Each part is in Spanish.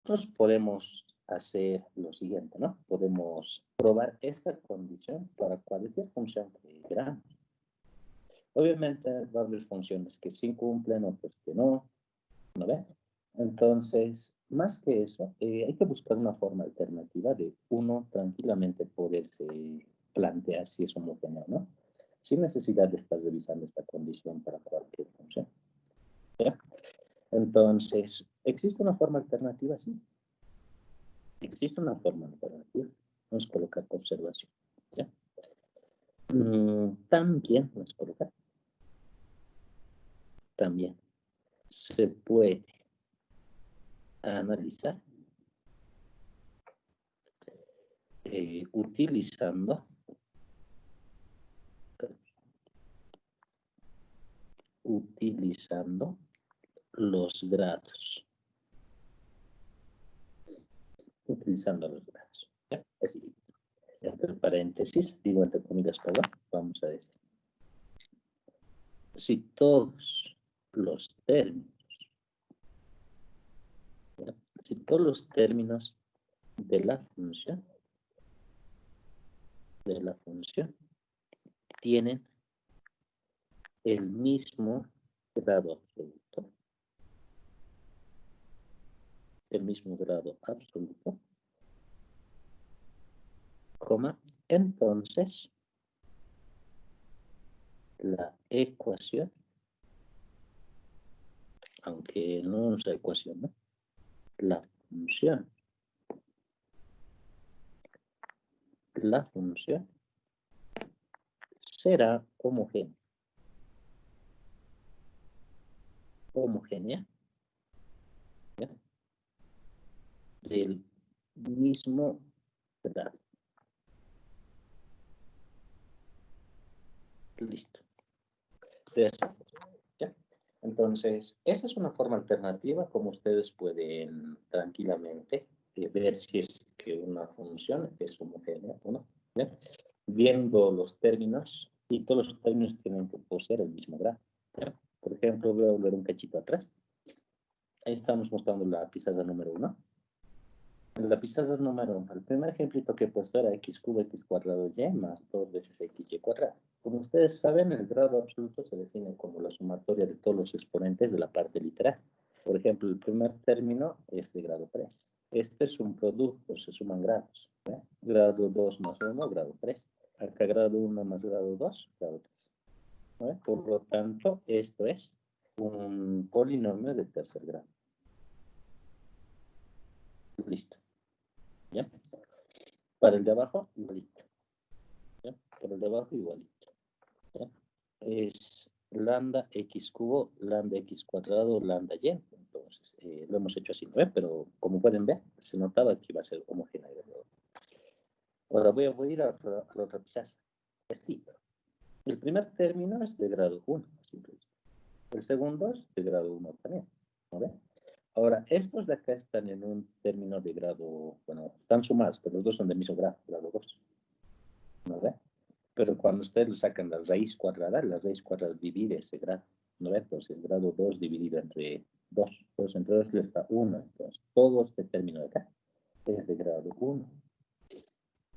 nosotros podemos hacer lo siguiente, ¿no? Podemos probar esta condición para cualquier función que queramos. Obviamente va a haber funciones que sí cumplen, otras que no, ¿no ven? Entonces, más que eso, hay que buscar una forma alternativa de uno tranquilamente poderse plantear si es homogéneo o no, sin necesidad de estar revisando esta condición para cualquier función. ¿Ya? Entonces, ¿existe una forma alternativa? Sí. Existe una forma alternativa. Vamos a colocar observación. ¿Ya? También, vamos a colocar. También se puede analizar utilizando los grados. Utilizando los grados. ¿Ya? Así, entre paréntesis, digo entre comillas, perdón, vamos a decir. Si todos los términos, ¿ya? Si todos los términos de la función tienen el mismo grado absoluto, coma, entonces la ecuación, aunque no es la ecuación, ¿no? La función será homogénea, ¿ya? Del mismo grado. Listo. De esa forma, ¿ya? Entonces, esa es una forma alternativa como ustedes pueden tranquilamente ver si es que una función es homogénea o no, ¿ya? Viendo los términos, y todos los términos tienen que poseer el mismo grado, ¿ya? Por ejemplo, voy a volver un cachito atrás. Ahí estamos mostrando la pizarra número 1. En la pizarra número 1, el primer ejemplito que he puesto era x cubo x cuadrado y más 2 veces xy cuadrado. Como ustedes saben, el grado absoluto se define como la sumatoria de todos los exponentes de la parte literal. Por ejemplo, el primer término es de grado 3. Este es un producto, se suman grados, ¿eh? Grado 2 más 1, grado 3. Acá grado 1 más grado 2, grado 3. ¿Eh? Por lo tanto, esto es un polinomio de tercer grado. Listo. ¿Ya? Para el de abajo, igualito. ¿Ya? Para el de abajo, igualito. ¿Ya? Es lambda x cubo, lambda x cuadrado, lambda y. Entonces, lo hemos hecho así, ¿no? Pero como pueden ver, se notaba que iba a ser homogéneo. Ahora voy a ir a la otra pizarra. El primer término es de grado 1, simplemente. El segundo es de grado 1 también. ¿No? Ahora, estos de acá están en un término de grado, bueno, están sumados, pero los dos son del mismo grado, grado 2. ¿No ve? Pero cuando ustedes sacan la raíz cuadrada divide ese grado. ¿No ve? Entonces, el grado 2 dividido entre 2. Entonces, entre 2 le está 1. Entonces, todo este término de acá es de grado 1.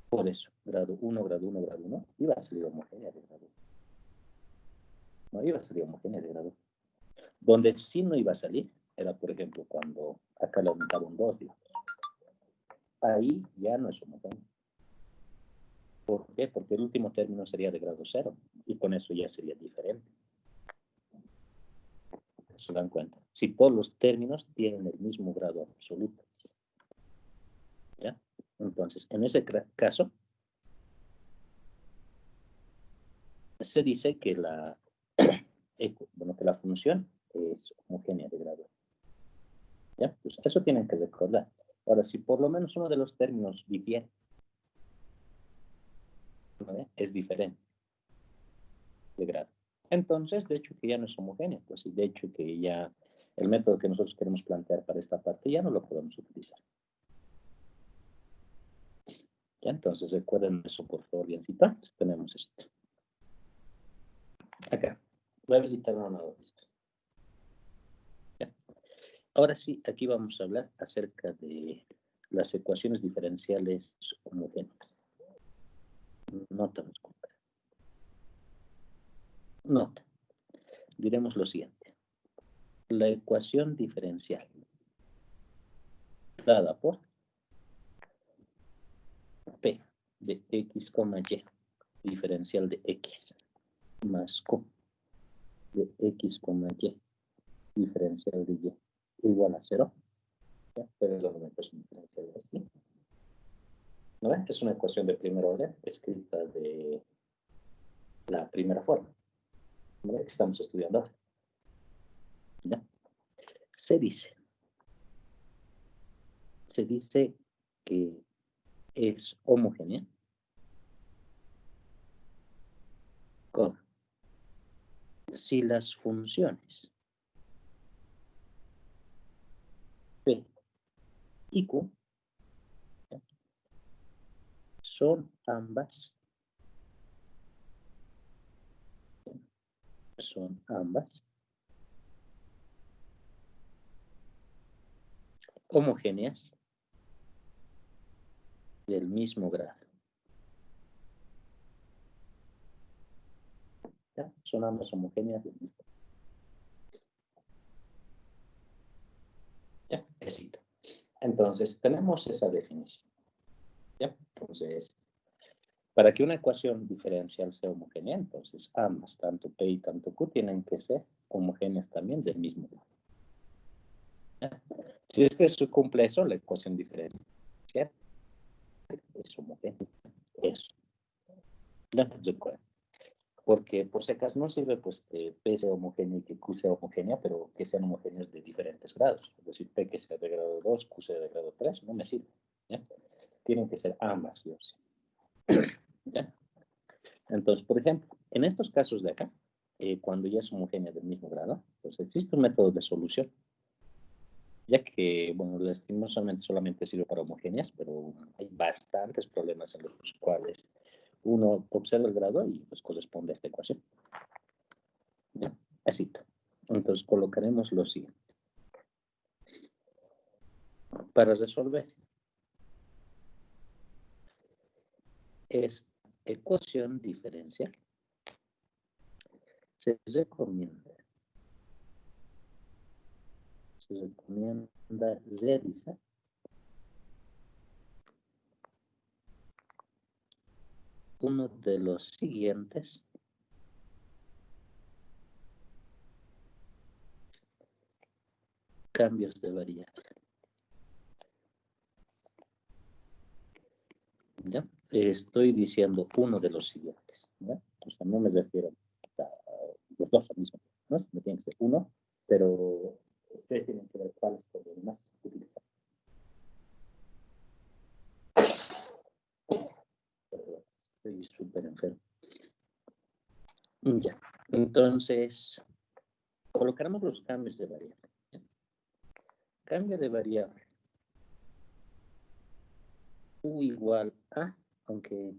Por eso, grado 1, grado 1, grado 1, iba a salir homogénea de grado 1. No iba a salir homogénea de grado 1. Donde sí no iba a salir era, por ejemplo, cuando acá le aumentaba un 2, digamos. Ahí ya no es homogéneo. ¿Por qué? Porque el último término sería de grado 0 y con eso ya sería diferente. ¿Se dan cuenta? Si todos los términos tienen el mismo grado absoluto. ¿Ya? Entonces, en ese caso, se dice que que la función es homogénea de grado. ¿Ya? Pues eso tienen que recordar. Ahora, si por lo menos uno de los términos difiere, ¿no? Es diferente de grado. Entonces, de hecho, que ya no es homogéneo. Pues, de hecho, que ya el método que nosotros queremos plantear para esta parte ya no lo podemos utilizar. ¿Ya? Entonces, recuerden eso, por favor, biencito. Entonces, tenemos esto. Acá. Voy a habilitar una nueva vez. ¿Ya? Ahora sí, aquí vamos a hablar acerca de las ecuaciones diferenciales homogéneas. Nota, nota. Diremos lo siguiente. La ecuación diferencial dada por P de x, y, diferencial de x, más Q de x, y, diferencial de y, igual a 0. ¿Ya? Pero es la ecuación diferencial de aquí. ¿No ven? Es una ecuación de primer orden escrita de la primera forma. ¿No? Que estamos estudiando ahora. ¿Ya? Se dice que es homogénea con si las funciones P y Q, ¿ya?, son ambas homogéneas del mismo grado. ¿Ya? Son ambas homogéneas del mismo grado. ¿Ya? Éxito. Entonces, tenemos esa definición. ¿Ya? Entonces, para que una ecuación diferencial sea homogénea, entonces ambas, tanto P y tanto Q, tienen que ser homogéneas también del mismo grado. ¿Ya? Si es que se cumple eso, la ecuación diferencial es homogénea. Eso. ¿Ya? Recuerden. Porque por si acaso no sirve pues que P sea homogénea y que Q sea homogénea, pero que sean homogéneos de diferentes grados. Es decir, P que sea de grado 2, Q sea de grado 3, no me sirve. ¿Ya? Tienen que ser ambas, ¿sí? ¿Ya? Entonces, por ejemplo, en estos casos de acá, cuando ya es homogénea del mismo grado, pues existe un método de solución, ya que, bueno, lastimosamente solamente sirve para homogéneas, pero hay bastantes problemas en los cuales uno observa el grado y pues corresponde a esta ecuación. ¿Ya? Así. Entonces colocaremos lo siguiente. Para resolver esta ecuación diferencial, se recomienda realizar uno de los siguientes cambios de variable. ¿Ya? Estoy diciendo uno de los siguientes. ¿Ya? O sea, no me refiero a los dos al mismo tiempo, ¿no? Me tiene que ser uno, pero ustedes tienen que ver cuáles problemas utilizar. Estoy súper enfermo. Ya. Entonces, colocaremos los cambios de variable. ¿Ya? Cambio de variable. U igual a, aunque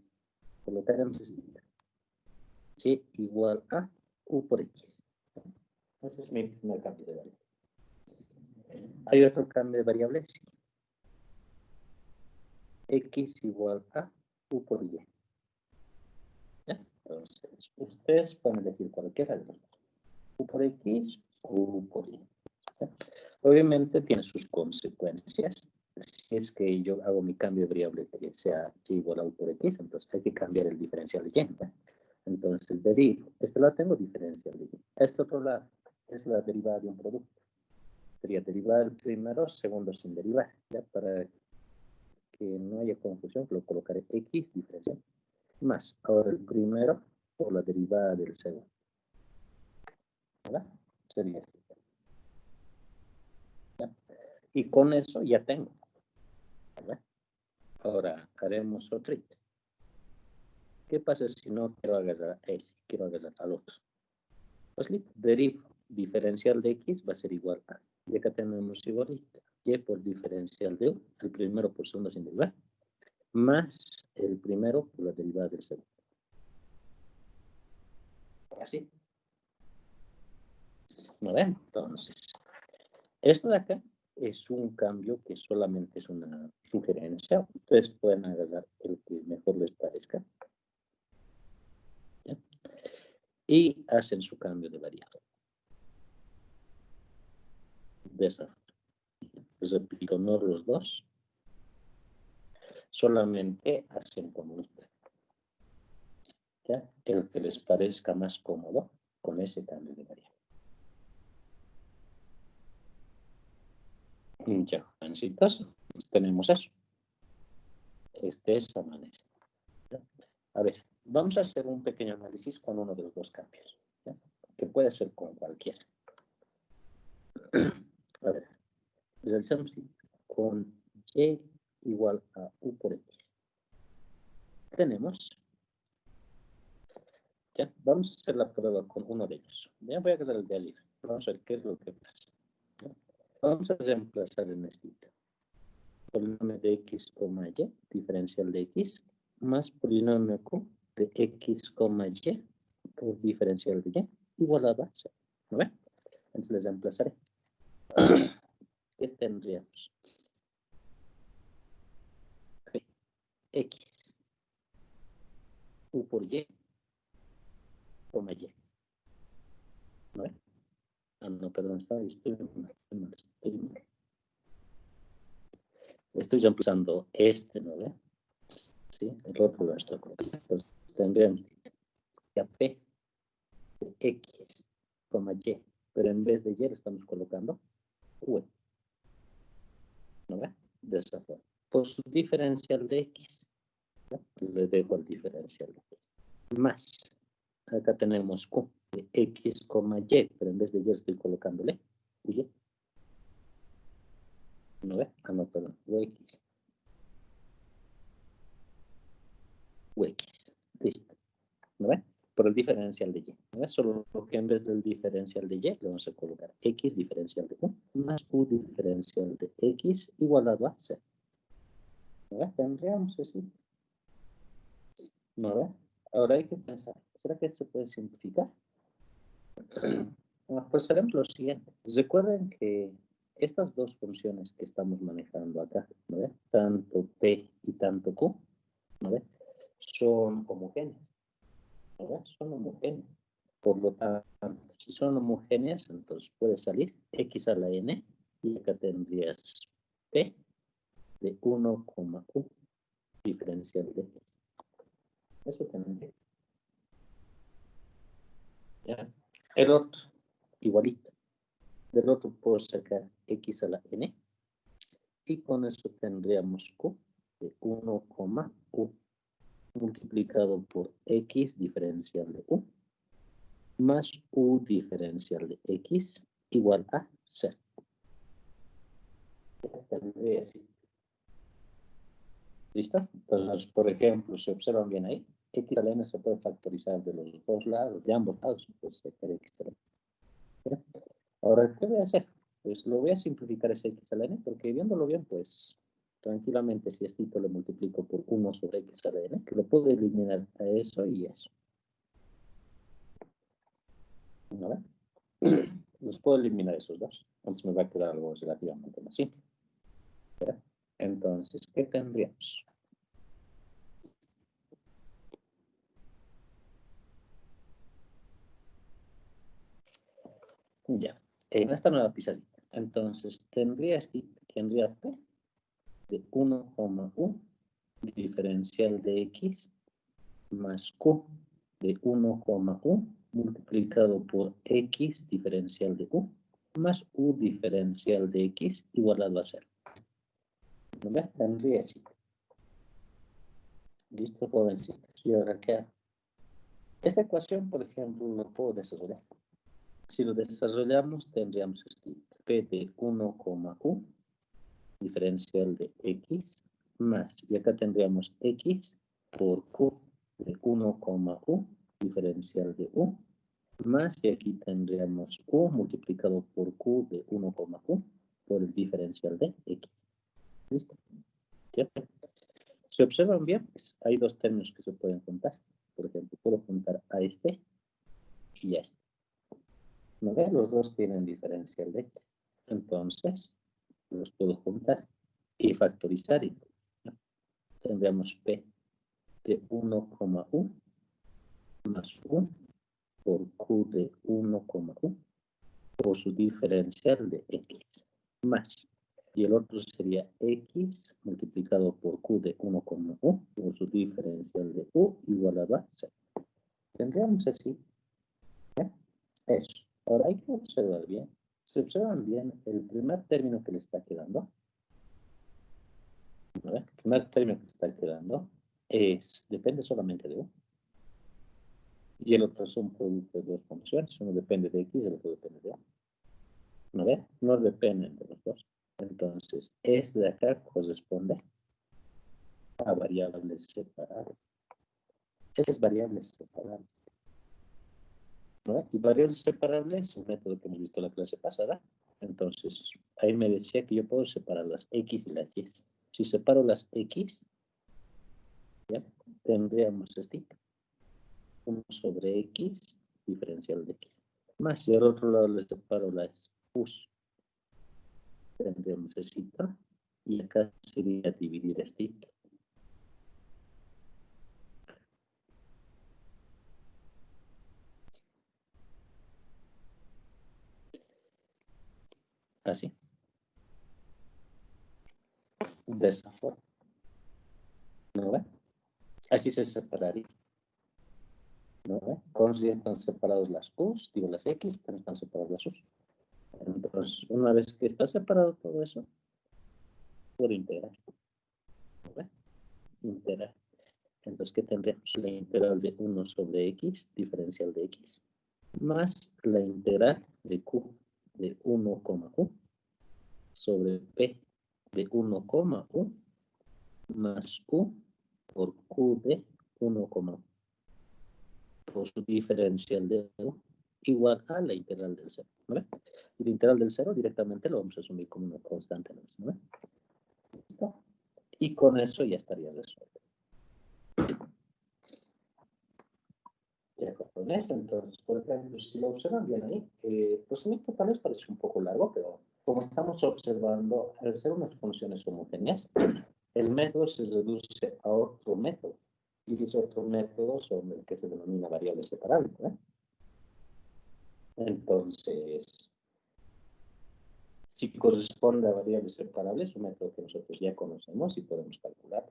colocaremos y igual a U por X. Ese es mi primer cambio de variable. Hay otro cambio de variable, sí. X igual a U por Y. ¿Ya? Entonces, ustedes pueden elegir cualquiera de los dos. U por X o U por Y. ¿Ya? Obviamente tiene sus consecuencias. Si es que yo hago mi cambio de variable que sea y igual a U por X, entonces hay que cambiar el diferencial de Y. ¿Ya? Entonces derivo. Este lado tengo diferencial de Y. Este otro lado es la derivada de un producto. Sería derivada del primero, segundo sin derivar. ¿Ya? Para que no haya confusión, lo colocaré X diferencial más ahora el primero por la derivada del segundo. ¿Verdad? Sería así. ¿Ya? Y con eso ya tengo. ¿Verdad? Ahora haremos otro. ¿Qué pasa si no quiero agarrar a ese? Quiero agarrar al otro. Pues listo, derivo. Diferencial de X va a ser igual a. Y acá tenemos igualita. Y por diferencial de U, el primero por segundo sin derivar, más el primero por la derivada del segundo. Así. ¿No ven? Entonces, Esto de acá es un cambio que solamente es una sugerencia. Ustedes pueden agarrar el que mejor les parezca. ¿Ya? Y hacen su cambio de variable. De esa forma. Repito, no los dos. Solamente hacen como usted. ¿Ya? El que les parezca más cómodo con ese cambio de variable. Ya, jovencitos, tenemos eso. Es de esa manera. ¿Ya? A ver, vamos a hacer un pequeño análisis con uno de los dos cambios. ¿Ya? Que puede ser con cualquiera. A ver, realizamos con y igual a u por x. Tenemos, ya, vamos a hacer la prueba con uno de ellos. Ya voy a hacer el de arriba. Vamos a ver qué es lo que pasa. ¿Ya? Vamos a reemplazar en este polinomio de x, y, diferencial de x, más polinomio q de x, y, por diferencial de y, igual a base. ¿No ven? Entonces les reemplazaré. ¿Qué tendríamos? Okay. X, u por y, y. ¿No ven? Ah, no, perdón, estoy mal. Estoy reemplazando este, ¿no ven? Sí, el otro lo estoy colocando. Entonces tendríamos que p de x, y, pero en vez de y le estamos colocando u. ¿No ven? De esa forma. Por su diferencial de x, ¿no? Le dejo el diferencial de x. Más, acá tenemos q de x, y, pero en vez de y estoy colocándole y. ¿No ve? Ah, no, perdón, ux. Ux. Listo. ¿No ve? Por el diferencial de y. ¿No ve? Solo que en vez del diferencial de y, le vamos a colocar x diferencial de u más u diferencial de x igualado a c. ¿No ve? Tendríamos así. ¿No ve? Ahora hay que pensar, ¿será que esto se puede simplificar? Pues haremos lo siguiente. Recuerden que estas dos funciones que estamos manejando acá, ¿no ve? Tanto P y tanto Q, ¿no ve? Son homogéneas, ¿no ve? Son homogéneas. Por lo tanto, si son homogéneas, entonces puede salir x a la n y acá tendrías P de 1, Q diferencial de x. Eso también. ¿Ya? El otro, igualito. Del otro puedo sacar x a la n y con eso tendríamos q de 1, u multiplicado por x diferencial de u más u diferencial de x igual a 0. ¿Listo? Entonces, por ejemplo, si observan bien ahí, x a la n se puede factorizar de los dos lados, de ambos lados, pues sacar x a la n. Ahora, ¿qué voy a hacer? Pues lo voy a simplificar ese x a la n, porque viéndolo bien, pues tranquilamente si esto le multiplico por 1 sobre x a la n, que lo puedo eliminar a eso y eso. ¿No ven? Los puedo eliminar esos dos. Entonces me va a quedar algo relativamente más simple. ¿Verdad? Entonces, ¿qué tendríamos? Ya, en esta nueva pizarrita. Entonces, tendría P de 1, u diferencial de x más q de 1, u multiplicado por x diferencial de u más u diferencial de x igualado a 0. ¿No ves? Tendría así. Listo, jovencitos. Y ahora, ¿qué hago? Esta ecuación, por ejemplo, lo puedo desarrollar. Si lo desarrollamos, tendríamos p de 1, u diferencial de x más, y acá tendríamos x por q de 1, u diferencial de u más, y aquí tendríamos u multiplicado por q de 1, q por el diferencial de x. ¿Listo? ¿Ya? Si observan bien, pues, hay dos términos que se pueden juntar. Por ejemplo, puedo juntar a este y a este. ¿No ven? Los dos tienen diferencial de x. Entonces, los puedo juntar y factorizar. ¿No? Tendríamos P de 1,1 más 1 por Q de 1,1 por su diferencial de X más. Y el otro sería X multiplicado por Q de 1,1 por su diferencial de U igual a base. Tendríamos así. ¿Eh? Eso. Ahora hay que observar bien. Si observan bien, el primer término que le está quedando, ¿no? El primer término que está quedando depende solamente de U. Y el otro es un producto de dos funciones. Uno depende de X y el otro depende de U. ¿No ve? No dependen de los dos. Entonces, este de acá corresponde a variables separables. Es variables separables. ¿No? Y variables separables es un método que hemos visto en la clase pasada. Entonces, ahí me decía que yo puedo separar las X y las Y. Si separo las X, ¿ya? Tendríamos este 1 sobre X diferencial de X. Más, y al otro lado le separo las U's. Tendríamos este y acá sería dividir este. Así. De esa forma. ¿No ve? Así se separaría. ¿No ve? Con si están separados las U's, digo las X, pero están separadas las U's. Entonces, una vez que está separado todo eso, puedo integrar. ¿No ve? Integrar. Entonces, ¿qué tendríamos? La integral de 1 sobre X, diferencial de X, más la integral de Q de 1, Q sobre P de 1, U más U por Q de 1, por su diferencial de U igual a la integral del 0. ¿No? Y la integral del 0 directamente lo vamos a asumir como una constante. ¿No? ¿Listo? Y con eso ya estaría resuelto. Ya con eso, entonces, por ejemplo, si lo observan bien ahí, el procedimiento tal vez parece un poco largo, pero como estamos observando, al ser unas funciones homogéneas, el método se reduce a otro método. Y ese otro método son el que se denomina variable separable. ¿No? Entonces, si corresponde a variables separables, es un método que nosotros ya conocemos y podemos calcular.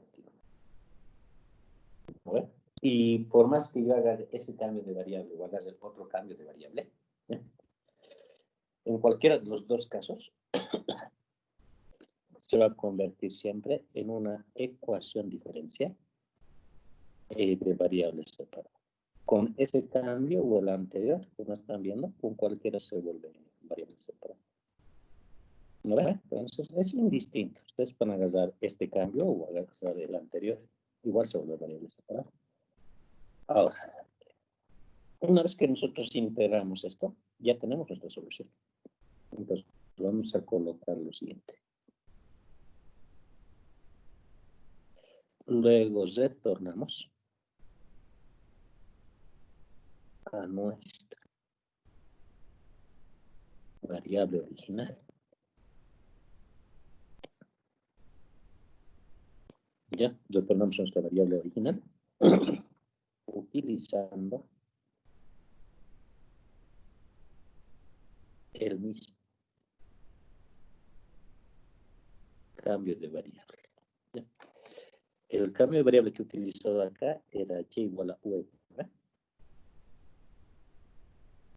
¿No? Y por más que yo haga ese cambio de variable o haga otro cambio de variable, ¿eh? En cualquiera de los dos casos, se va a convertir siempre en una ecuación diferencial de variables separadas. Con ese cambio o el anterior, como están viendo, con cualquiera se vuelve variable separada. ¿No ven? Entonces es indistinto. Ustedes van a agarrar este cambio o agarrar el anterior. Igual se vuelve variable separada. Ahora, una vez que nosotros integramos esto, ya tenemos nuestra solución. Entonces, vamos a colocar lo siguiente. Luego retornamos a nuestra variable original. Ya, retornamos a nuestra variable original utilizando el mismo cambio de variable. ¿Ya? El cambio de variable que utilizó acá era y igual a u. ¿Verdad?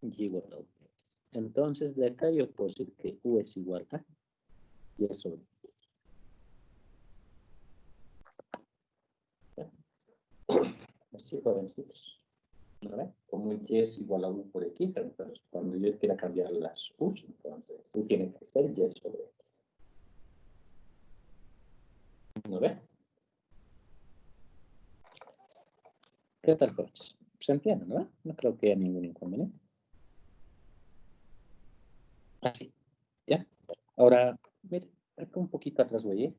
Y igual a u. Entonces, de acá yo puedo decir que u es igual a y sobre x. Así, jovencitos. ¿Vale? Como y es igual a u por x, entonces cuando yo quiera cambiar las u, entonces u tiene que ser y sobre x. ¿No ve? ¿Qué tal, jóvenes? ¿Se entiende, no? No creo que haya ningún inconveniente. Así, ¿ya? Ahora, mire, acá un poquito atrás voy a ir.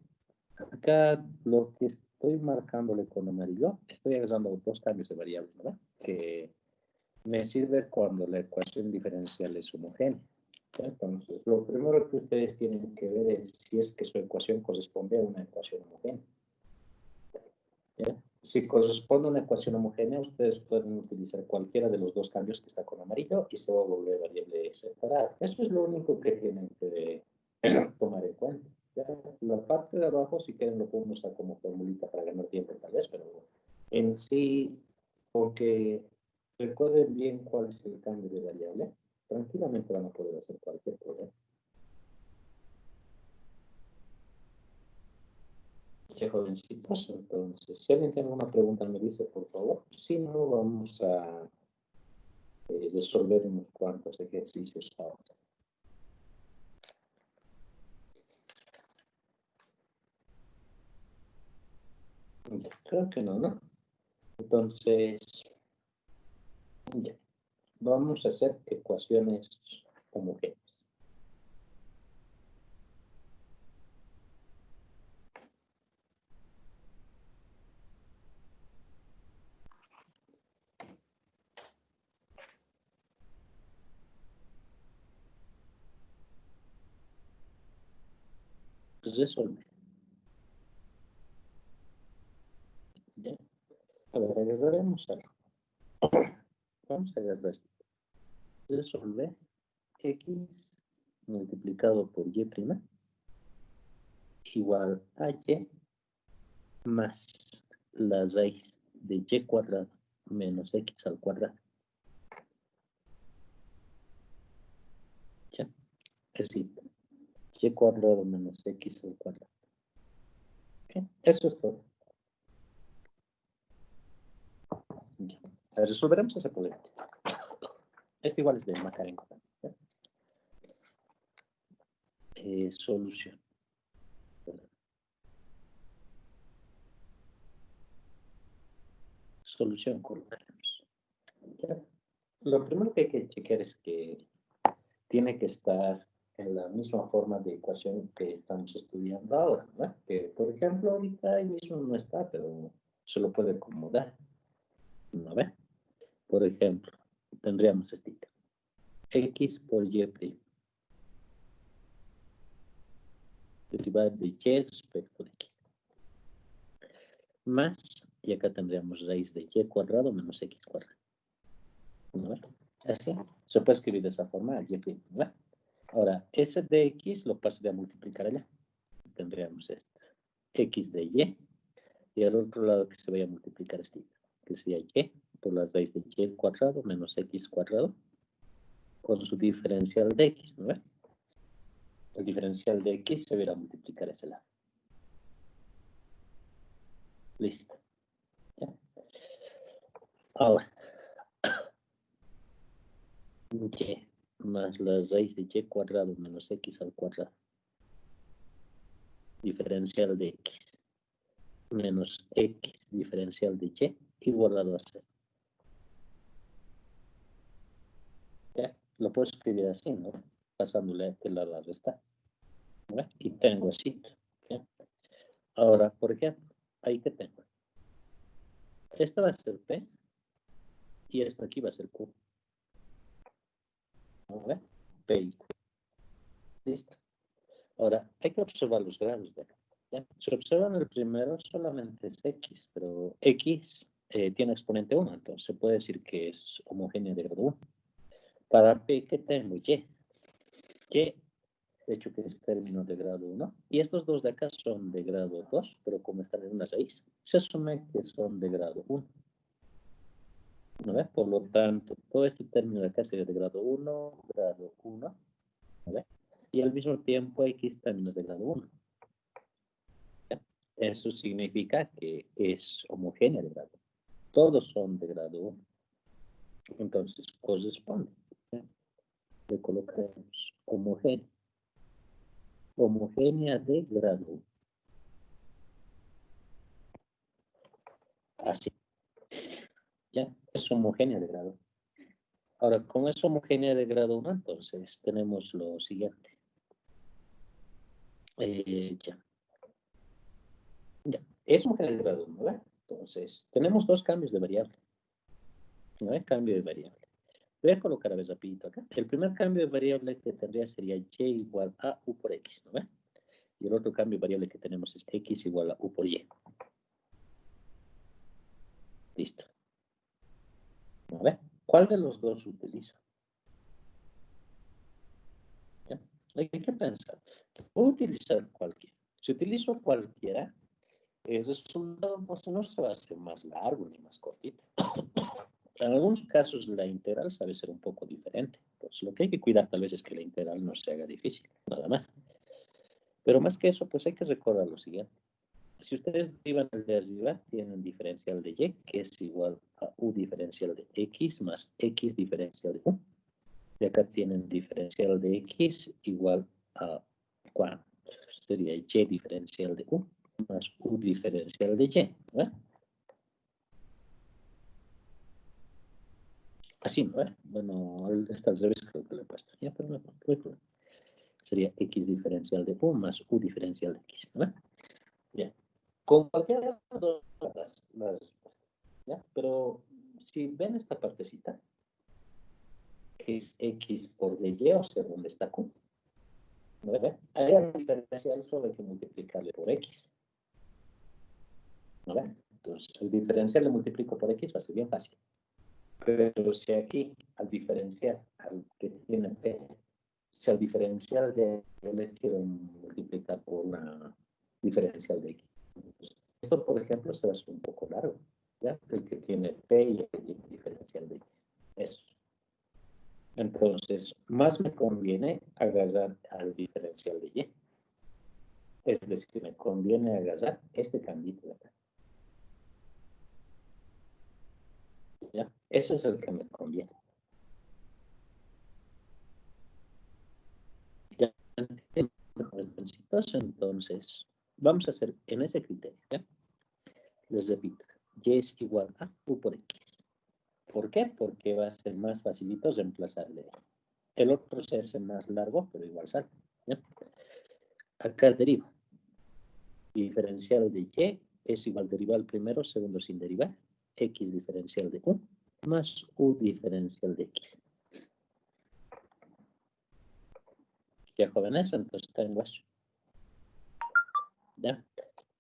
Acá lo que estoy marcándole con amarillo, estoy agarrando dos cambios de variables, ¿verdad? Que me sirve cuando la ecuación diferencial es homogénea. Entonces, lo primero que ustedes tienen que ver es si es que su ecuación corresponde a una ecuación homogénea. ¿Ya? Si corresponde a una ecuación homogénea, ustedes pueden utilizar cualquiera de los dos cambios que está con amarillo y se va a volver variable separada. Eso es lo único que tienen que tomar en cuenta. ¿Ya? La parte de abajo, si quieren, lo podemos usar como formulita para ganar tiempo, tal vez, pero en sí, porque recuerden bien cuál es el cambio de variable, tranquilamente van a poder hacer cualquier cosa. Ya, jovencitos, entonces, si alguien tiene alguna pregunta, me dice, por favor. Si no, vamos a resolver unos cuantos ejercicios ahora. Ya, creo que no, ¿no? Entonces, ya, vamos a hacer ecuaciones homogéneas. Pues resolver. Ya. A ver, agarraremos algo. Vamos a agarrar esto. Resolver x multiplicado por y' igual a y más la raíz de y cuadrado menos x al cuadrado. ¿Ya? Es decir, y cuadrado menos x al cuadrado. ¿Okay? Eso es todo. Ya. Resolveremos ese problema. Este igual es de Makarenko. Solución. Solución colocaremos. ¿Ya? Lo primero que hay que chequear es que tiene que estar en la misma forma de ecuación que estamos estudiando ahora, ¿no? Que, por ejemplo, ahorita ahí mismo no está, pero se lo puede acomodar, ¿no ve? Por ejemplo, tendríamos este x por y' derivada de y respecto de x. Más, y acá tendríamos raíz de y cuadrado menos x cuadrado. ¿No ve? Así, se puede escribir de esa forma, y', ¿no ve? Ahora, ese de x lo pasaría a multiplicar allá. Tendríamos esto, x de y al otro lado que se vaya a multiplicar este, que sería y por la raíz de y cuadrado menos x cuadrado con su diferencial de x, ¿no ve? El diferencial de x se va a multiplicar ese lado. Listo. ¿Ya? Ahora, y más la raíz de y cuadrado menos x al cuadrado. Diferencial de x menos x diferencial de y igualado a 0. ¿Ya? Lo puedo escribir así, ¿no? Pasándole este lado a restar. ¿No? Y tengo así. ¿Ya? Ahora, por ejemplo, ahí que tengo. Esta va a ser P y esta aquí va a ser Q. ¿No? P y Q. Listo. Ahora, hay que observar los grados de acá. ¿Ya? Si observan el primero, solamente es X, pero X tiene exponente 1, entonces se puede decir que es homogéneo de grado 1. Para P, ¿qué tengo? Y. Y, de hecho, que es término de grado 1. Y estos dos de acá son de grado 2, pero como están en una raíz, se asume que son de grado 1. ¿No ves? Por lo tanto, todo este término de acá sería de grado 1, grado 1. ¿No ves? Y al mismo tiempo X también es de grado 1. ¿Ya? Eso significa que es homogénea de grado. Todos son de grado 1. Entonces, corresponde. ¿Ya? Le colocaremos homogénea. Homogénea de grado 1. Así. ¿Ya? Es homogénea de grado 1. Ahora, como es homogénea de grado 1, entonces tenemos lo siguiente. Ya. Ya. Es homogénea de grado 1, ¿verdad? Entonces, tenemos dos cambios de variable. ¿No hay cambio de variable? Voy a colocar a ver rapidito acá. El primer cambio de variable que tendría sería y igual a u por x, ¿no ve? Y el otro cambio de variable que tenemos es x igual a u por y. Listo. ¿No ve? ¿Cuál de los dos utilizo? ¿Ya? Hay que pensar. Puedo utilizar cualquiera. Si utilizo cualquiera, el resultado pues, no se va a hacer más largo ni más cortito. En algunos casos la integral sabe ser un poco diferente. Pues lo que hay que cuidar tal vez es que la integral no se haga difícil, nada más. Pero más que eso, pues hay que recordar lo siguiente. Si ustedes derivan el de arriba, tienen diferencial de y, que es igual a u diferencial de x más x diferencial de u. Y acá tienen diferencial de x igual a ¿cuánto? Sería y diferencial de u más u diferencial de y, ¿no? Así, ¿no? Bueno, está al revés, creo que le he puesto. Ya, pero no hay problema. Sería x diferencial de u más u diferencial de x, ¿no? Bien. Con cualquiera de las dos la respuesta, ¿ya? Pero si ven esta partecita, que es x por dy, o sea, donde está q, ¿no? Ahí al diferencial solo hay que multiplicarle por x, ¿no? Entonces, el diferencial le multiplico por x va a ser bien fácil. Pero si aquí, al diferencial, al que tiene p, si al diferencial de yo le quiero multiplicar por una diferencial de x. Entonces, esto, por ejemplo, se va a hacer un poco largo, ¿ya? El que tiene p y el que tiene diferencial de x. Eso. Entonces, más me conviene agarrar al diferencial de y. Es decir, me conviene agarrar este cambito de acá. ¿Ya? Ese es el que me conviene. Ya mejores principios, entonces vamos a hacer en ese criterio. ¿Ya? Les repito, y es igual a u por x. ¿Por qué? Porque va a ser más facilito reemplazarle. El otro se hace más largo, pero igual sale. ¿Ya? Acá deriva. Diferencial de y es igual derivar primero, segundo sin derivar. X diferencial de u más u diferencial de x. Ya jóvenes, entonces tengo eso. ¿Ya?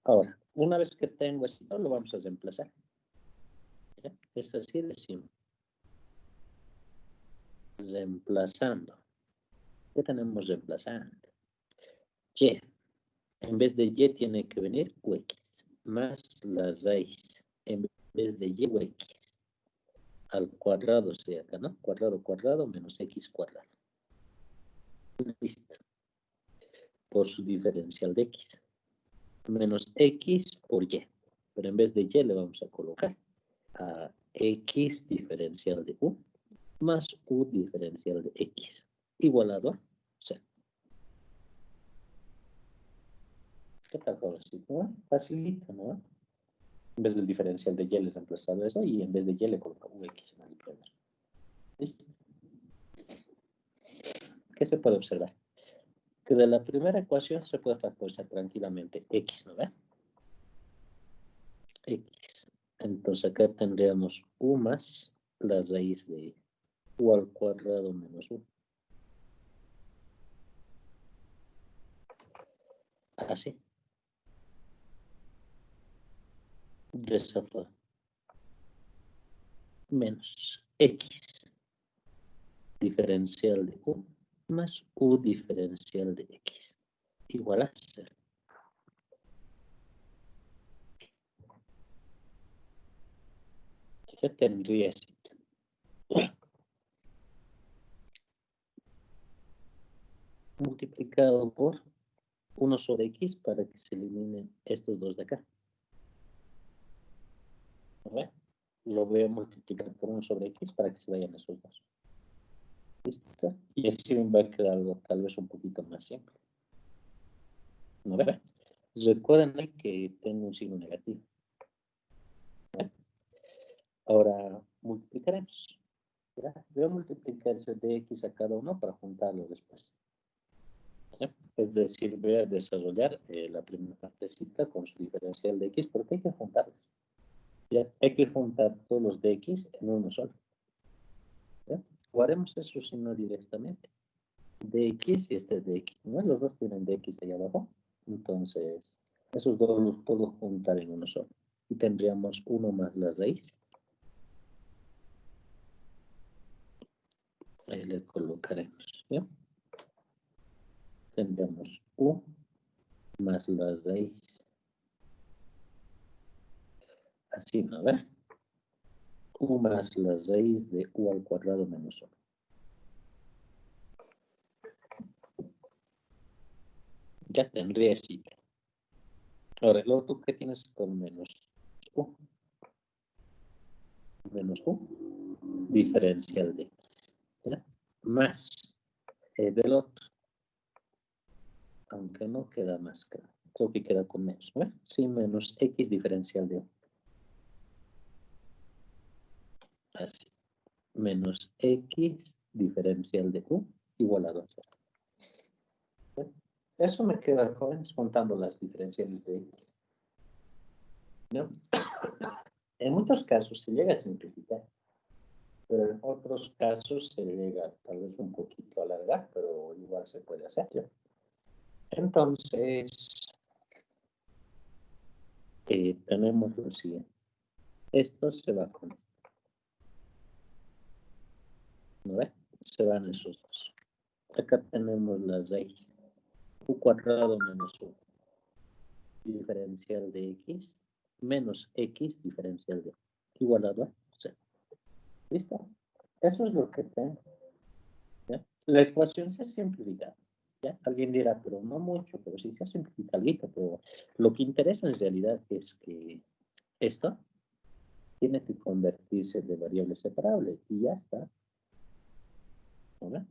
Ahora, una vez que tengo esto, lo vamos a reemplazar. ¿Ya? Es así de simple. Reemplazando. ¿Qué tenemos reemplazando? Y. En vez de y tiene que venir ux más la raíz. En vez de y ux al cuadrado sería acá, ¿no? Cuadrado cuadrado menos x cuadrado. Listo. Por su diferencial de x. Menos x por y. Pero en vez de y le vamos a colocar a x diferencial de u más u diferencial de x. Igualado a 0. ¿Qué tal, pobrecito? Facilito, ¿no? En vez del diferencial de y le reemplazado eso y en vez de y le coloco ux en el primero. ¿Listo? ¿Qué se puede observar? Que de la primera ecuación se puede factorizar tranquilamente x, ¿no ve? X. Entonces acá tendríamos u más la raíz de u al cuadrado menos u. Así. De esa forma. Menos x diferencial de u más u diferencial de x. Igual a 0. Ya tendría así. Multiplicado por 1 sobre x para que se eliminen estos dos de acá. ¿No ve? Lo voy a multiplicar por 1 sobre x para que se vayan esos dos. ¿Listo? Y así me va a quedar algo tal vez un poquito más simple. ¿No ve? Recuerden que tengo un signo negativo. ¿Ve? Ahora multiplicaremos. ¿Ya? Voy a multiplicar ese de x a cada uno para juntarlo después. ¿Ya? Es decir, voy a desarrollar la primera partecita con su diferencial de x porque hay que juntarlos. ¿Ya? Hay que juntar todos los de x en uno solo. ¿Ya? O haremos eso si no directamente. Dx y este dx, ¿no? Los dos tienen dx ahí abajo. Entonces, esos dos los puedo juntar en uno solo. Y tendríamos 1 más la raíz. Ahí le colocaremos, ¿ya? Tendríamos u más la raíz. Así, ¿no? A ver. U más la raíz de u al cuadrado menos 1. Ya tendría así. Ahora, el otro que tienes con menos u. Menos u. Diferencial de x. ¿Ya? Más del otro. Aunque no queda más claro. Creo que queda con menos. ¿No? Sí, menos x diferencial de u. Así. Menos x diferencial de u igual a 2. Eso me queda, jóvenes, contando las diferenciales de x. ¿No? En muchos casos se llega a simplificar, pero en otros casos se llega tal vez un poquito a alargar, pero igual se puede hacer. ¿No? Entonces, tenemos lo siguiente. Esto se va con esto. ¿No ve? Se van esos dos. Acá tenemos la raíz. U cuadrado menos 1. Diferencial de x menos x diferencial de igualado a 0. ¿Listo? Eso es lo que tengo. ¿Ya? La ecuación se simplifica. ¿Ya? Alguien dirá, pero no mucho, pero sí se simplifica algo. Pero lo que interesa en realidad es que esto tiene que convertirse de variable separable y ya está. ¿No?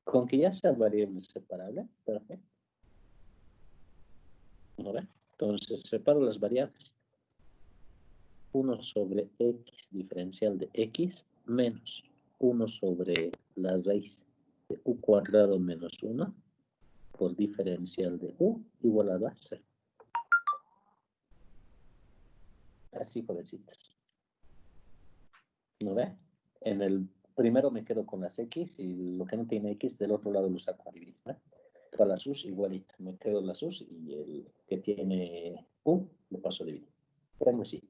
Con que ya sea variable separable, perfecto. ¿No? Entonces, separo las variables. 1 sobre x diferencial de x menos 1 sobre la raíz de u cuadrado menos 1 por diferencial de u igualado a 0. Así, jovencitos. ¿No ve? En el primero me quedo con las x y lo que no tiene x del otro lado lo saco a dividir. ¿No? Para las u's igualito. Me quedo las u's y el que tiene u lo paso a dividir. Tengo así.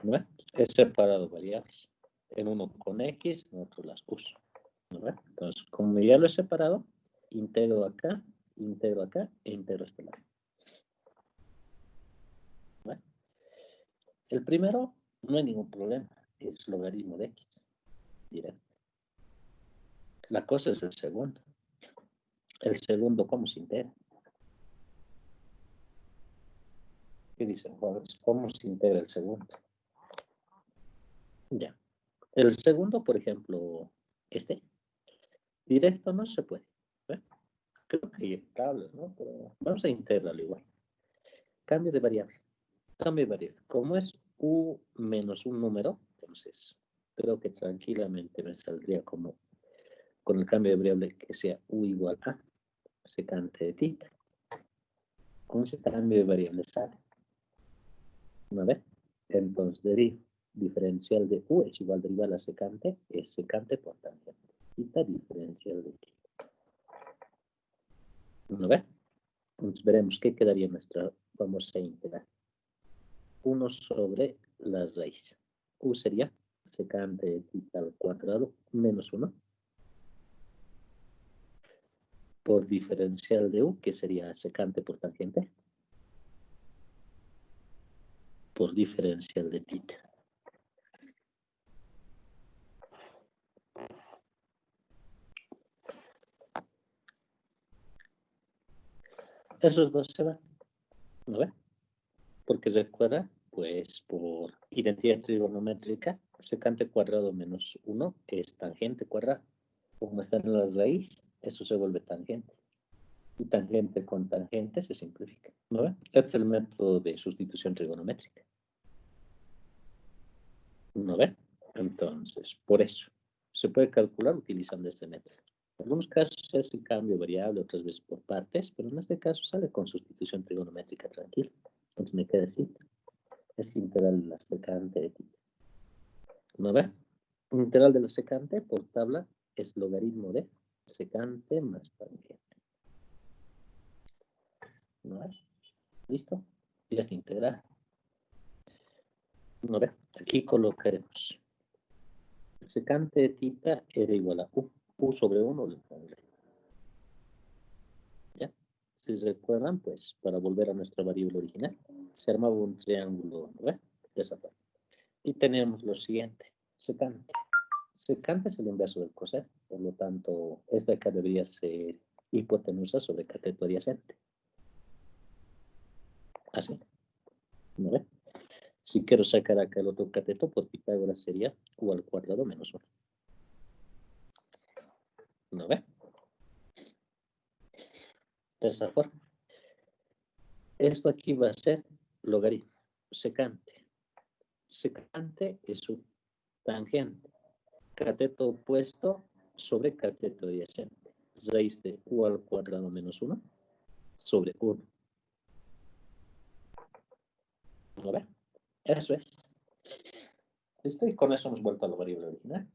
¿No ve? He separado variables. En uno con x, en otro las u's. ¿No ve? Entonces, como ya lo he separado, integro acá e integro este lado. ¿No ve? El primero, no hay ningún problema. Es logaritmo de x. Directo. La cosa es el segundo. El segundo, ¿cómo se integra? ¿Qué dicen, jóvenes? ¿Cómo se integra el segundo? Ya. El segundo, por ejemplo, este. Directo no se puede. ¿Ve? Creo que hay tablas, ¿no? Pero vamos a integrarlo igual. Cambio de variable. Cambio de variable. Como es u menos un número, entonces creo que tranquilamente me saldría como con el cambio de variable que sea u igual a secante de tita. Con ese cambio de variable sale. ¿No ve? Entonces derivo. Diferencial de u es igual derivar a la secante, es secante por tangente. Tita diferencial de tita. ¿No ve? Entonces veremos qué quedaría nuestra. Vamos a integrar. 1 sobre la raíz. U sería secante de tita al cuadrado menos 1 por diferencial de u, que sería secante por tangente, por diferencial de tita. Esos dos se van, ¿no ve? Porque recuerda, pues por identidad trigonométrica, secante cuadrado menos 1 es tangente cuadrado. Como está en la raíz, eso se vuelve tangente. Y tangente con tangente se simplifica, ¿no ve? Este es el método de sustitución trigonométrica. ¿No ve? Entonces, por eso, se puede calcular utilizando este método. En algunos casos se hace cambio variable, otras veces por partes, pero en este caso sale con sustitución trigonométrica tranquila. Entonces me queda así. Es integral la secante de tita. ¿No ve? Integral de la secante por tabla es logaritmo de secante más tangente. ¿No es? ¿Listo? Y esta integral. A ver, aquí colocaremos. Secante de tita era igual a U sobre 1 del cuadrado. ¿Ya? Si se recuerdan, pues, para volver a nuestra variable original, se armaba un triángulo, ¿no? De esa forma. Y tenemos lo siguiente, secante. Secante es el inverso del coseno, por lo tanto, esta acá debería ser hipotenusa sobre cateto adyacente. Así, ¿no ve? Si quiero sacar acá el otro cateto, por Pitágoras sería U al cuadrado menos 1. ¿No ve? De esa forma. Esto aquí va a ser logaritmo. Secante. Secante es U. Tangente. Cateto opuesto sobre cateto adyacente. Raíz de U al cuadrado menos 1 sobre 1. ¿No ve? Eso es. ¿Listo? Y con eso hemos vuelto a la variable original.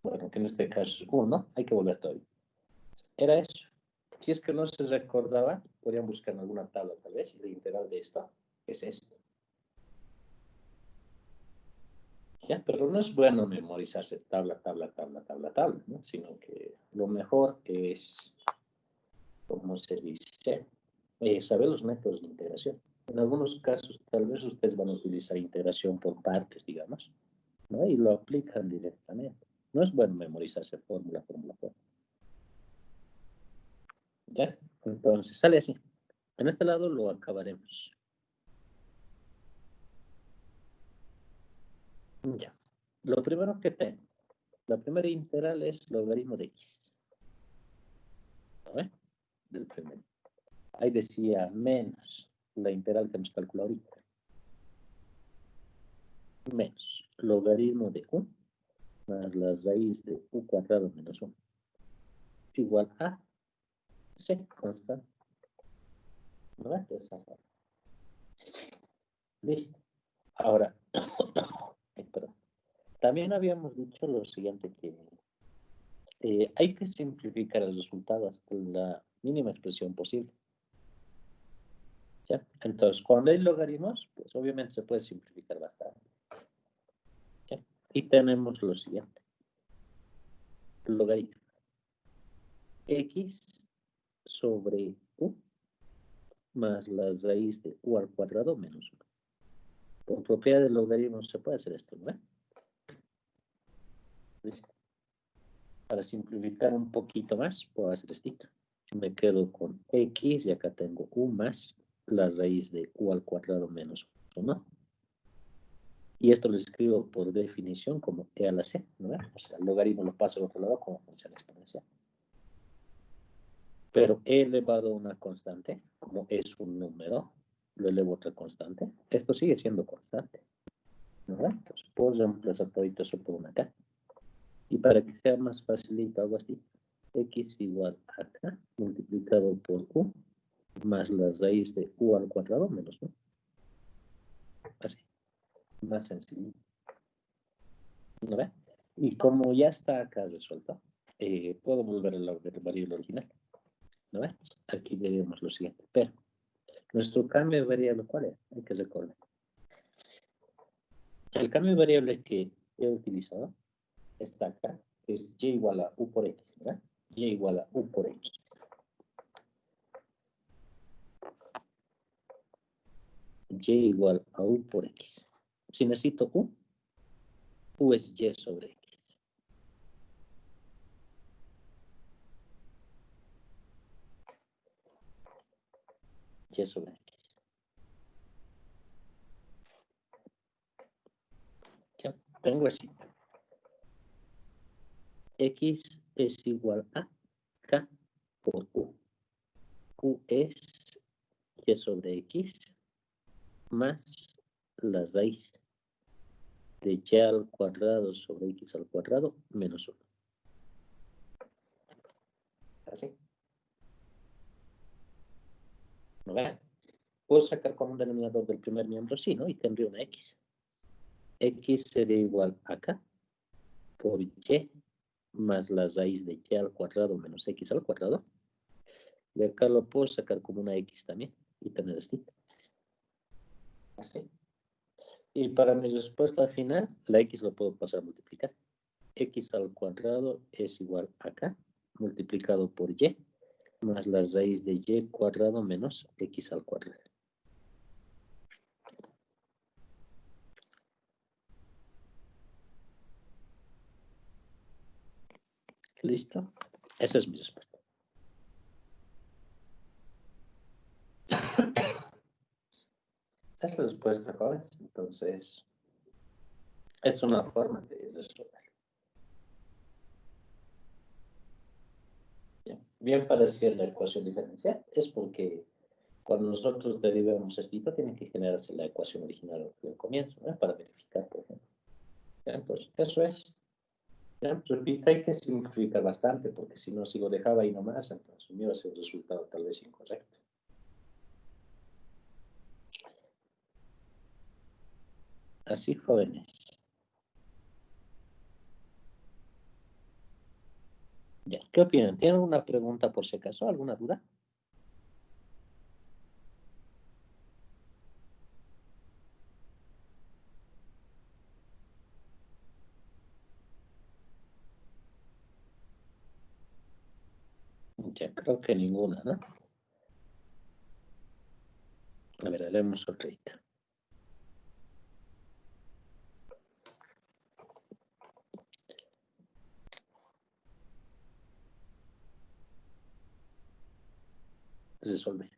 Bueno, que en este caso es 1. Hay que volver todavía. Era eso. Si es que no se recordaba, podrían buscar en alguna tabla tal vez, y la integral de esto es esto. ¿Ya? Pero no es bueno memorizarse tabla, ¿no? Sino que lo mejor es, ¿cómo se dice? Saber los métodos de integración. En algunos casos, tal vez ustedes van a utilizar integración por partes, digamos, ¿no? Y lo aplican directamente. No es bueno memorizarse fórmula. ¿Ya? Entonces, sale así. En este lado lo acabaremos. Ya. Lo primero que tengo, la primera integral es logaritmo de x. ¿No ve? Del primero. Ahí decía menos la integral que hemos calculado ahorita. Menos logaritmo de u más la raíz de u cuadrado menos 1 igual a c constante. ¿No ve? De esa forma. Listo. Ahora, perdón. También habíamos dicho lo siguiente, que hay que simplificar el resultado hasta la mínima expresión posible. ¿Ya? Entonces, cuando hay logaritmos, pues obviamente se puede simplificar bastante. ¿Ya? Y tenemos lo siguiente. Logaritmo. X sobre u más la raíz de u al cuadrado menos 1. Por propiedad del logaritmo se puede hacer esto, ¿no? ¿Listo? Para simplificar un poquito más, puedo hacer esto. Me quedo con x y acá tengo u más la raíz de u al cuadrado menos 1. Y esto lo escribo por definición como e a la c, ¿no? O sea, el logaritmo lo paso al otro lado como función exponencial. Pero e elevado a una constante, como es un número, lo elevo a otra constante. Esto sigue siendo constante, ¿no? Entonces, puedo reemplazar todo eso por una acá. Y para que sea más facilito, hago así. X igual a acá, multiplicado por u, más la raíz de u al cuadrado menos 1. Así, más sencillo. ¿No ve? Y como ya está acá resuelto, puedo volver a la variable original. ¿No ve? Aquí diríamos lo siguiente. Pero nuestro cambio de variable, ¿cuál es? Hay que recordar. El cambio de variable que he utilizado está acá, es y igual a u por x, ¿verdad? Y igual a u por x. Y igual a u por x. Si necesito u es y sobre x. Y sobre x. Ya, tengo así. X es igual a k por u. U es y sobre x más la raíz de y al cuadrado sobre x al cuadrado menos 1. Así. ¿No ve? ¿Puedo sacar como un denominador del primer miembro? Sí, ¿no? Y tendría una x. X sería igual a acá. por y más la raíz de y al cuadrado menos x al cuadrado. Y acá lo puedo sacar como una x también y tener esto. Así. Y para mi respuesta final, la x lo puedo pasar a multiplicar. X al cuadrado es igual a acá, multiplicado por y, más la raíz de y cuadrado menos x al cuadrado. ¿Listo? Esa es mi respuesta. Esa es la respuesta, jóvenes. Entonces, es una forma de resolver. Bien parecida la ecuación diferencial. Es porque cuando nosotros derivamos esto, tiene que generarse la ecuación original del comienzo, ¿no? Para verificar, por ejemplo. Entonces, eso es. Ya, repito, hay que simplificar bastante, porque si no, si lo dejaba ahí nomás, entonces me iba a ser un resultado tal vez incorrecto. Así, jóvenes. Ya, ¿qué opinan? ¿Tienen alguna pregunta por si acaso? ¿Alguna duda? Ya, creo que ninguna, ¿no? A ver, haremos otra. Resolver.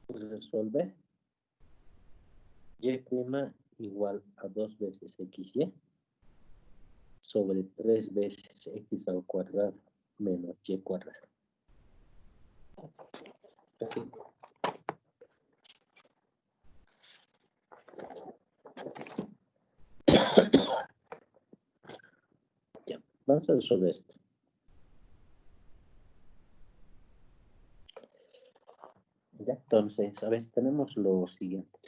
Resolver. Y' igual a 2 veces xy sobre 3 veces x al cuadrado menos y cuadrado. Así. Ya, vamos a resolver esto. Ya, entonces, a ver, tenemos lo siguiente.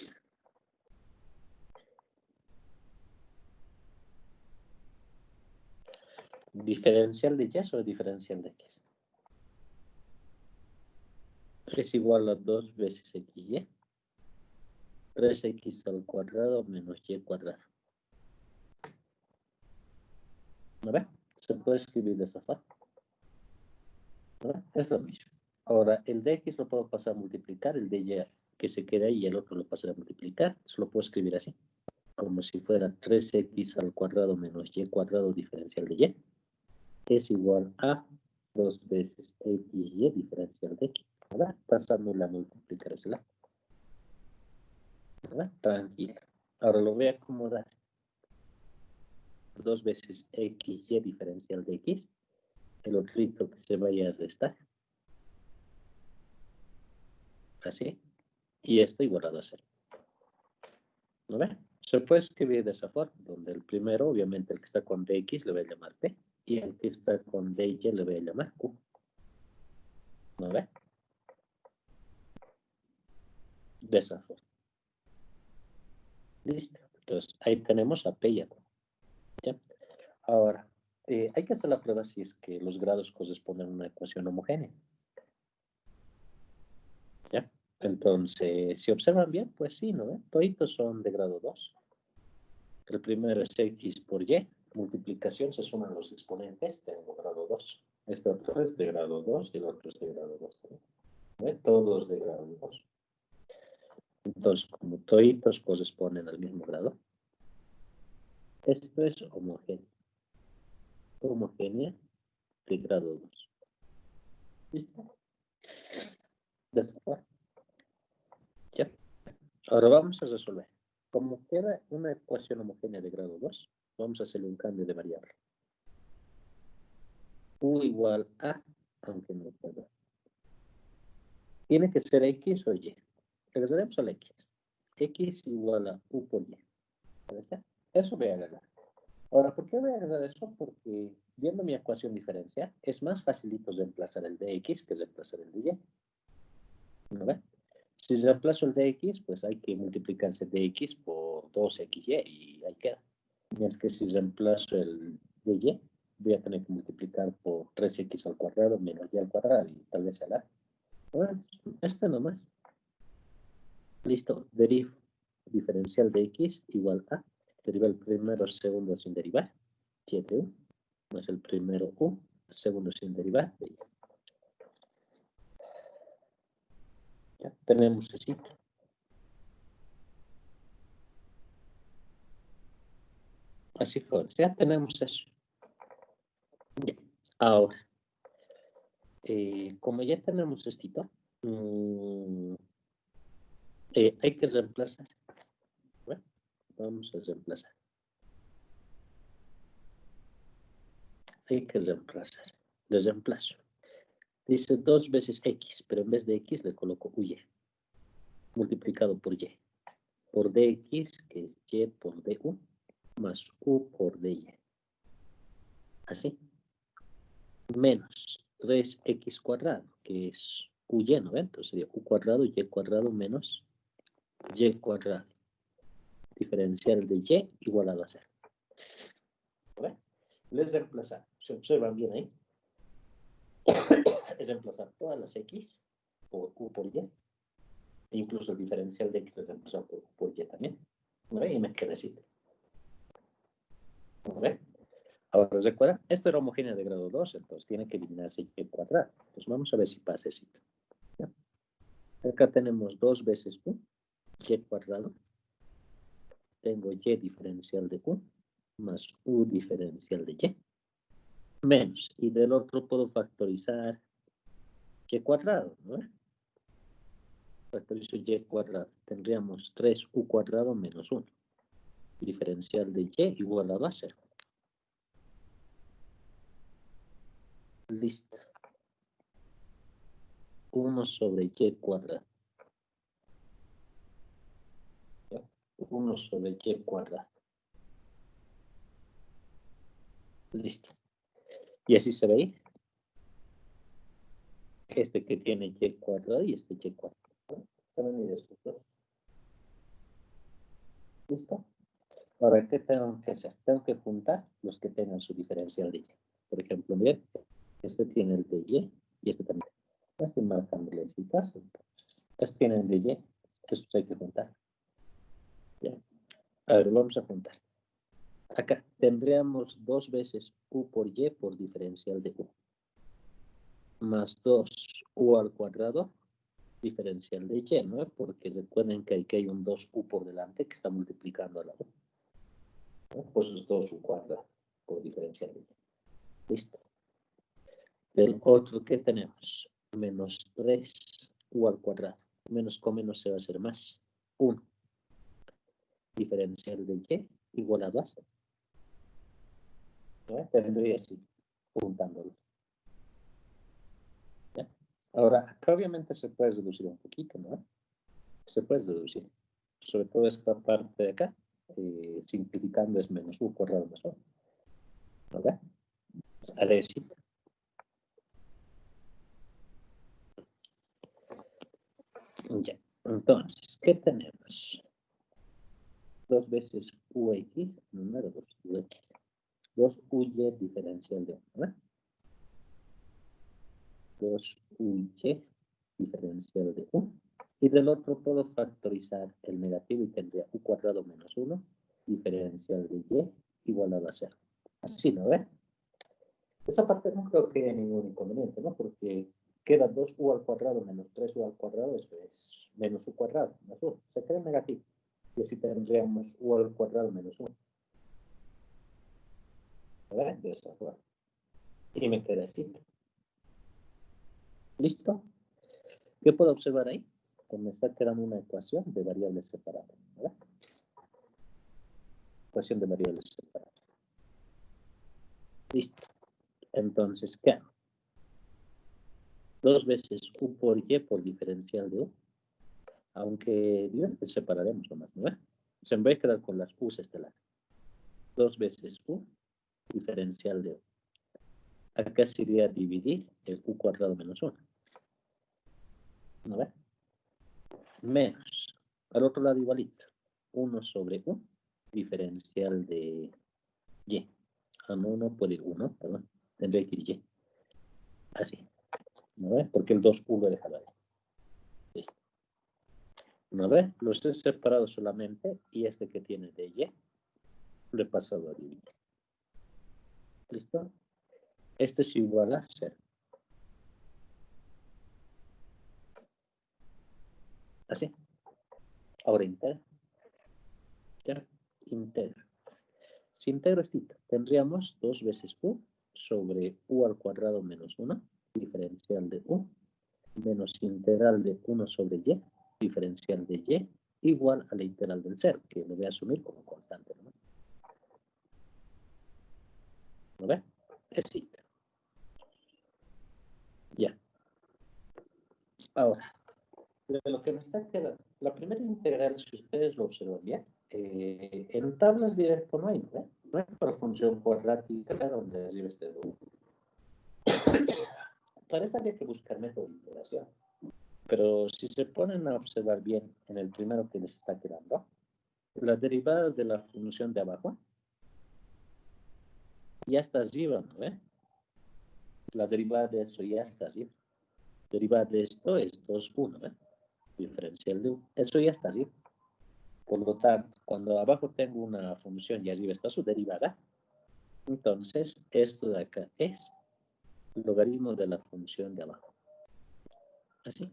Diferencial de y sobre diferencial de x. Es igual a 2 veces xy. 3x al cuadrado menos y cuadrado. ¿No ve? Se puede escribir de esa forma. ¿No? Es lo mismo. Ahora, el de x lo puedo pasar a multiplicar, el de y que se queda ahí y el otro lo pasaré a multiplicar. Eso lo puedo escribir así. Como si fuera 3x al cuadrado menos y cuadrado diferencial de y. Es igual a 2 veces xy diferencial de x. ¿Verdad? Pasándola a multiplicar ese lado. ¿Verdad? Tranquilo. Ahora lo voy a acomodar. 2 veces xy diferencial de x. El otro que se vaya a restar. Así. Y esto igualado a 0. ¿No ve? Se puede escribir de esa forma, donde el primero, obviamente el que está con dx le voy a llamar p, y el que está con dy le voy a llamar q. ¿No ve? De esa forma. Listo. Entonces, ahí tenemos a p y a q. ¿Ya? Ahora, hay que hacer la prueba si es que los grados corresponden a una ecuación homogénea. ¿Ya? Entonces, si observan bien, pues sí, ¿no ve? Toditos son de grado 2. El primero es x por y. Multiplicación, se suman los exponentes, tengo grado 2. Este otro es de grado 2 y el otro es de grado 2 también. ¿Ve? Todos de grado 2. Entonces, como toditos corresponden al mismo grado, esto es homogéneo. Homogénea de grado 2. ¿Listo? De esta forma. Ya. Ahora vamos a resolver. Como queda una ecuación homogénea de grado 2, vamos a hacerle un cambio de variable. U igual a, aunque no pueda. Tiene que ser X o Y. Regresaremos al X. X igual a U por Y. ¿Está? Eso voy a ganar. Ahora, ¿por qué voy a agarrar eso? Porque viendo mi ecuación diferencial, es más facilito reemplazar el de x que reemplazar el de y. ¿No ve? Si reemplazo el de x, pues hay que multiplicarse dx por 2xy y ahí queda. Mientras que si reemplazo el de y, voy a tener que multiplicar por 3x al cuadrado menos y al cuadrado y tal vez al a. Bueno, este nomás. Listo, derivo. Diferencial de x igual a. Deriva el primero segundo sin derivar. 7u más el primero u segundo sin derivar de y. Ya tenemos así. Así fue. Ya tenemos eso. Ya. Ahora, como ya tenemos esto, hay que reemplazar. Bueno, vamos a reemplazar. Hay que reemplazar. Les reemplazo. Dice 2 veces x, pero en vez de x le coloco uy. Multiplicado por y. Por dx, que es y por du, más u por dy. Así. Menos 3x cuadrado, que es uy, ¿no? Entonces sería u cuadrado, y cuadrado menos y cuadrado. Diferencial de y igualado a 0. ¿Vale? Les reemplazar. ¿Se observan bien ahí? Es reemplazar todas las x por u por y. E incluso el diferencial de x es reemplazado por u por y también. ¿Vale? Y me queda así. ¿Vale? Ahora recuerda, esto era homogéneo de grado 2, entonces tiene que eliminarse y cuadrado. Pues vamos a ver si pasa eso. ¿Ya? Acá tenemos 2 veces u, y cuadrado. Tengo y diferencial de u, más u diferencial de y. Menos, y del otro puedo factorizar y cuadrado, ¿no? Factorizo y cuadrado. Tendríamos 3u cuadrado menos 1. Diferencial de y igualado a 0. Listo. 1 sobre y cuadrado. 1 sobre y cuadrado. Listo. Y así se ve ahí. Este que tiene y cuadrado y este y cuadrado. Se ven ahí estos dos. Listo. Ahora, ¿qué tengo que hacer? Tengo que juntar los que tengan su diferencial de y. Por ejemplo, miren, este tiene el de y este también. Estoy marcando las citas. Este tiene el de y. Estos hay que juntar. ¿Ya? A ver, vamos a juntar. Acá tendríamos 2 veces u por y por diferencial de u. Más 2u al cuadrado, diferencial de y, ¿no? Porque recuerden que aquí hay un 2u por delante que está multiplicando a la u. ¿No? Pues es 2u cuadrado por diferencial de y. Listo. Del otro, ¿qué tenemos? Menos 3u al cuadrado. Menos con menos se va a hacer más. 1. Diferencial de y igualado a 0. ¿No? Tendría así, juntándolo. ¿Ya? Ahora, acá obviamente se puede reducir un poquito, ¿no? Se puede reducir. Sobre todo esta parte de acá, simplificando es menos u cuadrado más 1. ¿Ok? A ver si. Ya. Entonces, ¿qué tenemos? 2 veces ux, número 2, ux. 2uy diferencial de 1, ¿verdad? 2uy diferencial de 1. Y del otro puedo factorizar el negativo y tendría u cuadrado menos 1 diferencial de y igualado a 0. Así, ¿no ve? Esa parte no creo que haya ningún inconveniente, ¿no? Porque queda 2u al cuadrado menos 3u al cuadrado, eso es menos u cuadrado, más 1. Se queda negativo. Y así tendríamos u al cuadrado menos 1. ¿Verdad? De esa forma. Y me queda así. ¿Listo? ¿Qué puedo observar ahí? Que me está quedando una ecuación de variables separadas, ¿verdad? Ecuación de variables separadas. Listo. Entonces, ¿qué hago? 2 veces u por y por diferencial de u. Aunque bien, separaremos nomás, ¿no? Se me va a quedar con las u's este lado. 2 veces u diferencial de u. Acá sería dividir el u cuadrado menos 1. ¿No ve? Menos. Al otro lado igualito. 1 sobre u diferencial de y. No puede ir 1, perdón. Tendría que ir y. Así. ¿No ve? Porque el 2u lo deja ahí. Listo. ¿No ve? Los he separado solamente y este que tiene de y lo he pasado a dividir. ¿Listo? Este es igual a 0. Así. Ahora integra. ¿Ya? Integra. Si integro esto, tendríamos 2 veces u sobre u al cuadrado menos 1, diferencial de u, menos integral de 1 sobre y, diferencial de y, igual a la integral del 0, que lo voy a asumir como constante, ¿no? ¿Lo ve? Es it. Ya. Ahora, de lo que me está quedando, la primera integral, si ustedes lo observan bien, en tablas directo no hay, ¿no? No hay para función cuadrática donde recibe este u. Para esta habría que buscar método de integración. Pero si se ponen a observar bien en el primero que les está quedando, la derivada de la función de abajo ya está arriba, ¿no? La derivada de eso ya está arriba. Derivada de esto es 2u, ¿no? Diferencial de u. Eso ya está arriba. Por lo tanto, cuando abajo tengo una función y arriba está su derivada, entonces esto de acá es logaritmo de la función de abajo. Así.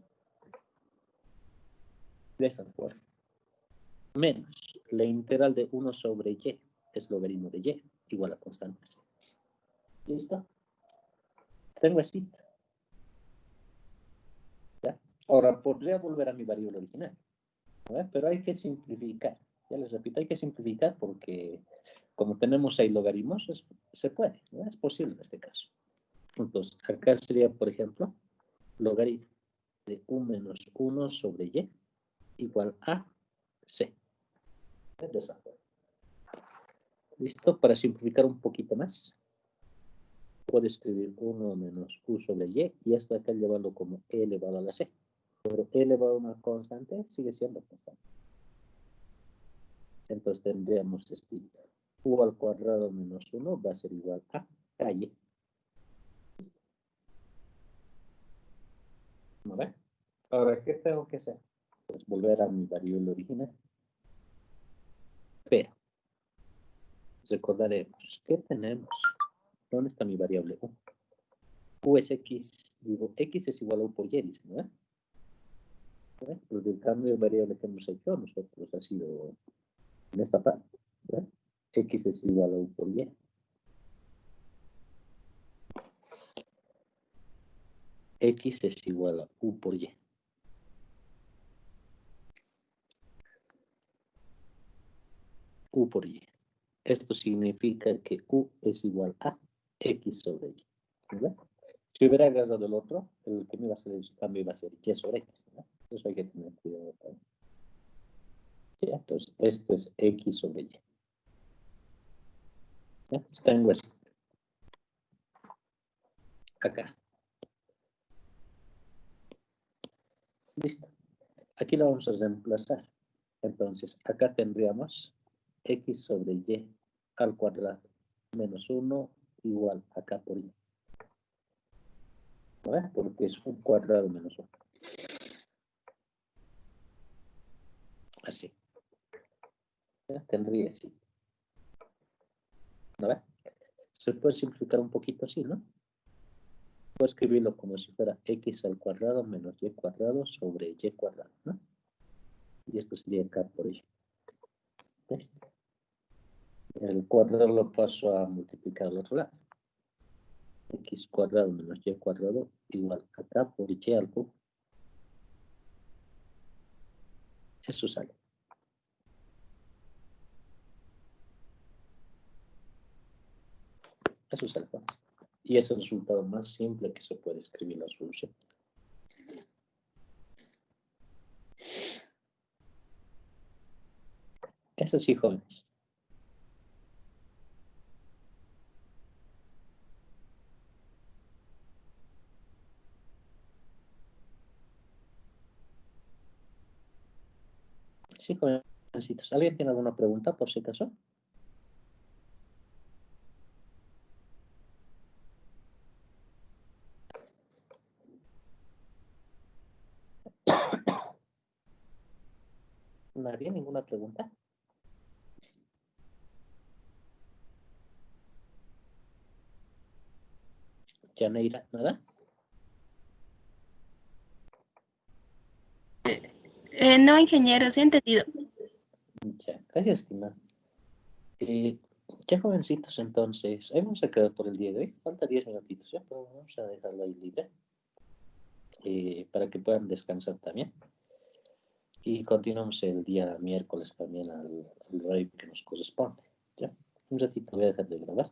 De esa forma. Menos la integral de 1 sobre y es logaritmo de y, igual a constante. ¿Listo? Tengo así. ¿Ya? Ahora, podría volver a mi variable original, ¿no? Pero hay que simplificar. Ya les repito, hay que simplificar porque como tenemos ahí logaritmos, se puede, ¿no? Es posible en este caso. Entonces, acá sería, por ejemplo, logaritmo de u menos 1 sobre y igual a c. De esa forma. ¿Listo? Para simplificar un poquito más, puedo escribir 1 menos u sobre y esto acá llevarlo como e elevado a la c. Pero e elevado a una constante sigue siendo constante. Entonces tendríamos este u al cuadrado menos 1 va a ser igual a y. ¿No ve? Ahora, ¿qué tengo que hacer? Pues volver a mi variable original. Pero, recordaremos, ¿qué tenemos? ¿Dónde está mi variable u? U es x, digo, x es igual a u por y, dice, ¿no? Porque el cambio de variable que hemos hecho nosotros ha sido en esta parte, ¿no? X es igual a u por y. X es igual a u por y. U por y. Esto significa que u es igual a x sobre y. ¿Verdad? Si hubiera agarrado el otro, el que me iba a hacer el cambio iba a ser y sobre x. ¿No? Eso hay que tener cuidado también. ¿Sí? Entonces, esto es x sobre y. ¿Ya? Tengo así. Acá. Listo. Aquí lo vamos a reemplazar. Entonces, acá tendríamos x sobre y al cuadrado menos 1 igual a k por y. ¿No? Porque es un cuadrado menos 1. Así. ¿Ya? Tendría así. ¿No ve? Se puede simplificar un poquito así, ¿no? Puedo escribirlo como si fuera x al cuadrado menos y cuadrado sobre y cuadrado, ¿no? Y esto sería k por y. ¿Ves? El cuadrado lo paso a multiplicar al otro lado. X cuadrado menos y cuadrado igual a k por y al cubo. Eso sale. Eso sale. Y es el resultado más simple que se puede escribir la solución. Es así, jóvenes. Sí, jovencitos. ¿Alguien tiene alguna pregunta por si acaso? ¿Nadie? ¿Ninguna pregunta? Yaneira, ¿nada? No, ingeniero, sí he entendido. Ya, gracias, estimado. Ya, jovencitos, entonces, ahí vamos a quedar por el día de hoy. Falta 10 minutitos, ya, pero vamos a dejarlo ahí libre para que puedan descansar también. Y continuamos el día miércoles también al horario que nos corresponde. ¿Ya? Un ratito voy a dejar de grabar.